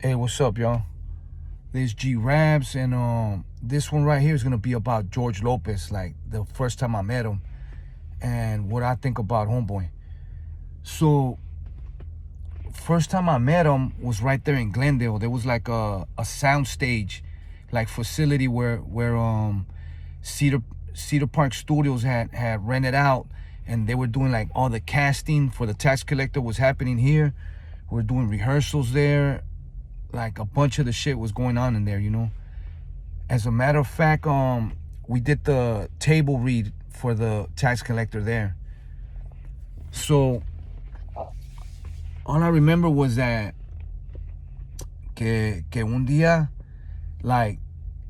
Hey, what's up, y'all? This G Rabs, and this one right here is gonna be about George Lopez, like the first time I met him, and what I think about homeboy. So, first time I met him was right there in Glendale. There was like a sound stage, like facility where Cedar Park Studios had rented out, and they were doing like all the casting for the tax collector was happening here. We're doing rehearsals there. Like a bunch of the shit was going on in there, you know. As a matter of fact, we did the table read for the tax collector there. So all I remember was that que un día, like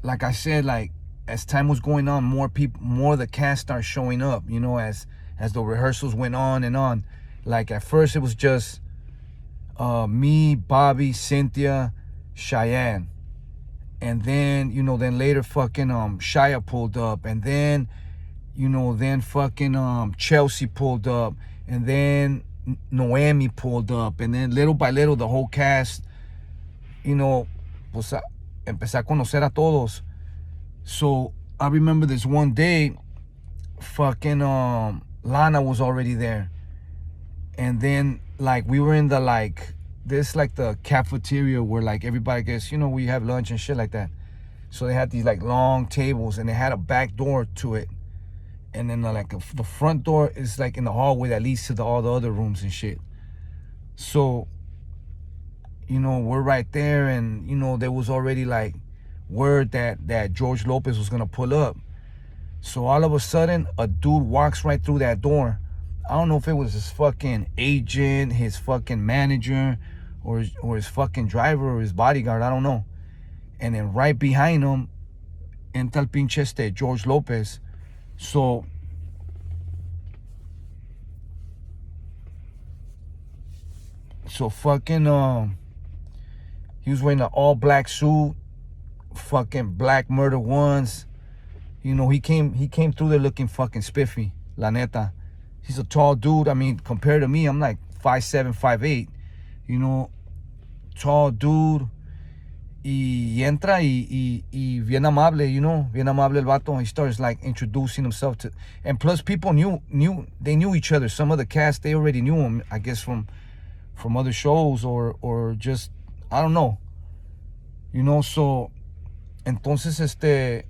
I said, like as time was going on, more of the cast started showing up, you know, as the rehearsals went on and on. Like at first it was just me, Bobby, Cynthia, Cheyenne, and then then later fucking Shia pulled up, and then then fucking Chelsea pulled up, and then Noemi pulled up, and then little by little the whole cast, pues empecé a conocer a todos. So I remember this one day, fucking Lana was already there. And then like we were in the this like the cafeteria where like everybody gets, we have lunch and shit like that. So they had these like long tables, and they had a back door to it. And then the front door is like in the hallway that leads to all the other rooms and shit. So, we're right there, and there was already like word that George Lopez was gonna pull up. So all of a sudden a dude walks right through that door. I don't know if it was his fucking agent, his fucking manager, or his fucking driver, or his bodyguard, I don't know. And then right behind him, entra el pinche George Lopez. So fucking he was wearing an all black suit, fucking black murder ones. He came through there looking fucking spiffy, la neta. He's a tall dude. I mean, compared to me, I'm like 5'7", 5'8", tall dude. Y entra y bien amable, bien amable el vato. He starts like introducing himself to, and plus people knew each other. Some of the cast, they already knew him, I guess from other shows or just, I don't know. So entonces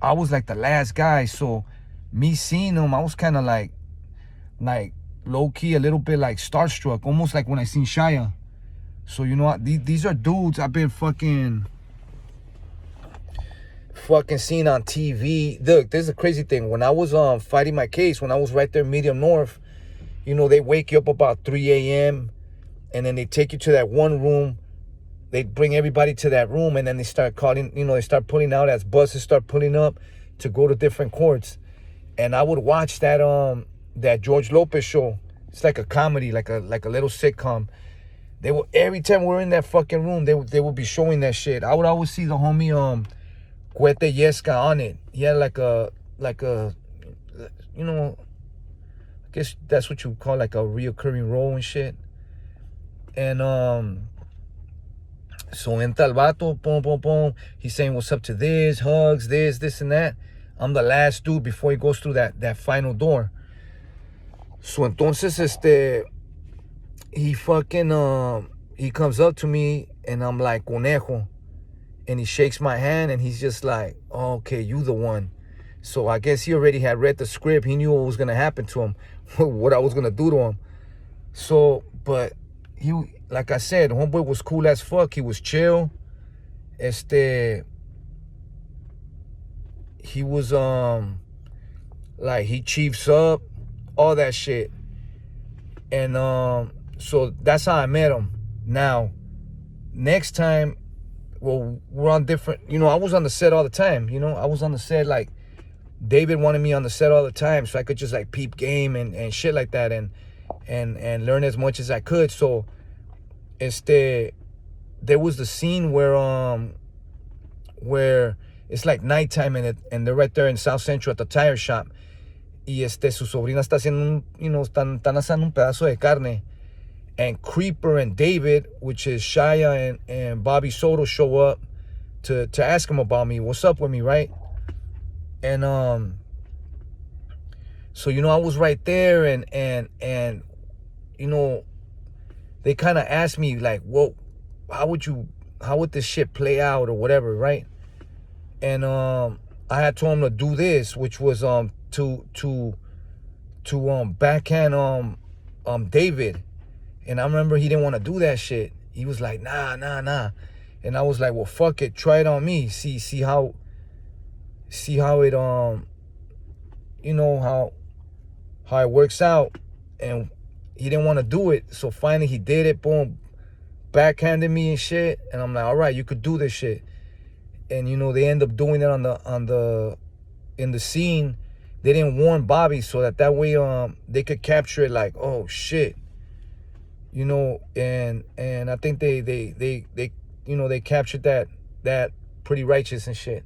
I was like the last guy, so me seeing him, I was kind of like low-key a little bit like starstruck, almost like when I seen Shia. So these are dudes I've been fucking seeing on TV. Look, this is a crazy thing. When I was fighting my case, when I was right there Medium North, they wake you up about 3 a.m. and then they take you to that one room. They bring everybody to that room, and then they start calling, they start pulling out as buses start pulling up to go to different courts. And I would watch that George Lopez show. It's like a comedy, like a little sitcom. They will, every time we're in that fucking room, they would be showing that shit. I would always see the homie Cuete Yesca on it. He had like a I guess that's what you call like a reoccurring role and shit. And so entra el vato, boom, boom, boom. He's saying what's up to this, hugs, this and that. I'm the last dude before he goes through that final door. So entonces he fucking he comes up to me, and I'm like, Conejo. And he shakes my hand, and he's just like, oh, okay, you the one. So I guess he already had read the script. He knew what was gonna happen to him, what I was gonna do to him. So, but he, like I said, homeboy was cool as fuck. He was chill. He was like, he chiefs up, all that shit. And so that's how I met him. Now, next time, well, we're on different, I was on the set all the time, I was on the set, like, David wanted me on the set all the time, so I could just like peep game and shit like that, and learn as much as I could. So there was the scene where it's like nighttime, and they're right there in South Central at the tire shop, y su sobrina está haciendo están asando un pedazo de carne, and Creeper and David, which is Shia and Bobby Soto, show up to ask him about me. What's up with me, right? And so I was right there, and they kind of asked me like, well, how would this shit play out or whatever, right? And I had told him to do this, which was to backhand David. And I remember he didn't want to do that shit. He was like, nah. And I was like, well, fuck it, try it on me. See how it how it works out. And he didn't want to do it. So finally he did it, boom, backhanded me and shit. And I'm like, all right, you could do this shit. And they end up doing it in the scene. They didn't warn Bobby so that way they could capture it like, oh shit. And I think they captured that pretty righteous and shit.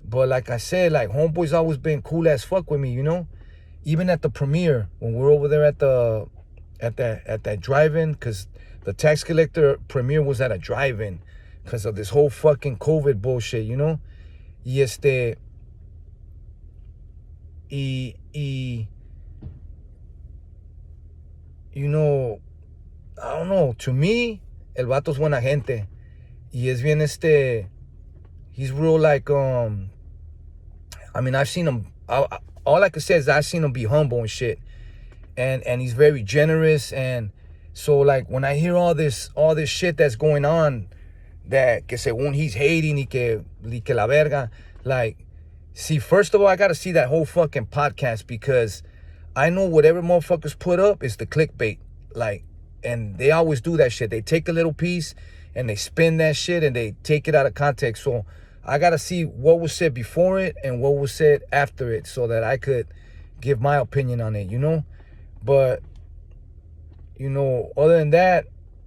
But like I said, like, homeboy's always been cool as fuck with me, even at the premiere when we're over there at that drive-in, because the tax collector premiere was at a drive-in because of this whole fucking COVID bullshit, I don't know. To me, el vato es buena gente. Y es bien he's real like, I've seen him, all I could say is I've seen him be humble and shit. And he's very generous. And so like when I hear all this shit that's going on, that que según he's hating y que la verga, like, see, first of all, I gotta see that whole fucking podcast, because I know whatever motherfuckers put up is the clickbait. Like, and they always do that shit. They take a little piece and they spin that shit and they take it out of context. So I gotta see what was said before it and what was said after it, so that I could give my opinion on it, But other than that,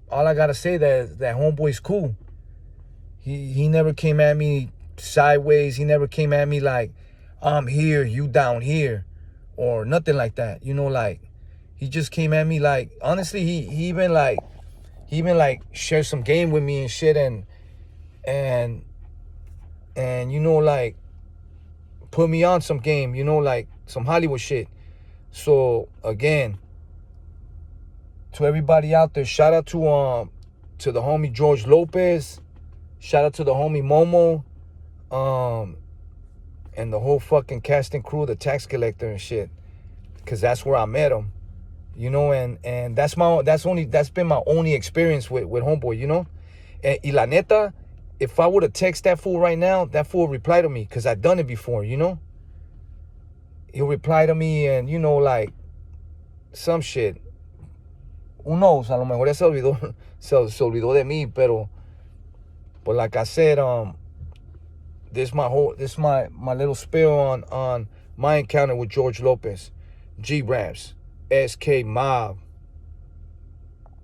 all I gotta say that homeboy's cool. He never came at me sideways. He never came at me like, I'm here, you down here, or nothing like that. Like, he just came at me like, honestly, he even shared some game with me and shit, and like, put me on some game, like some Hollywood shit. So again, to everybody out there, shout out to the homie George Lopez, shout out to the homie Momo, and the whole fucking cast and crew, the tax collector and shit, because that's where I met him, and that's been my only experience with homeboy, and y la neta, if I would have texted that fool right now, that fool would reply to me, because I've done it before, he'll reply to me and like some shit. Who knows, a lo mejor ya se olvidó de mí, but like I said, this is my little spill on my encounter with George Lopez, G-Raps, SK Mob.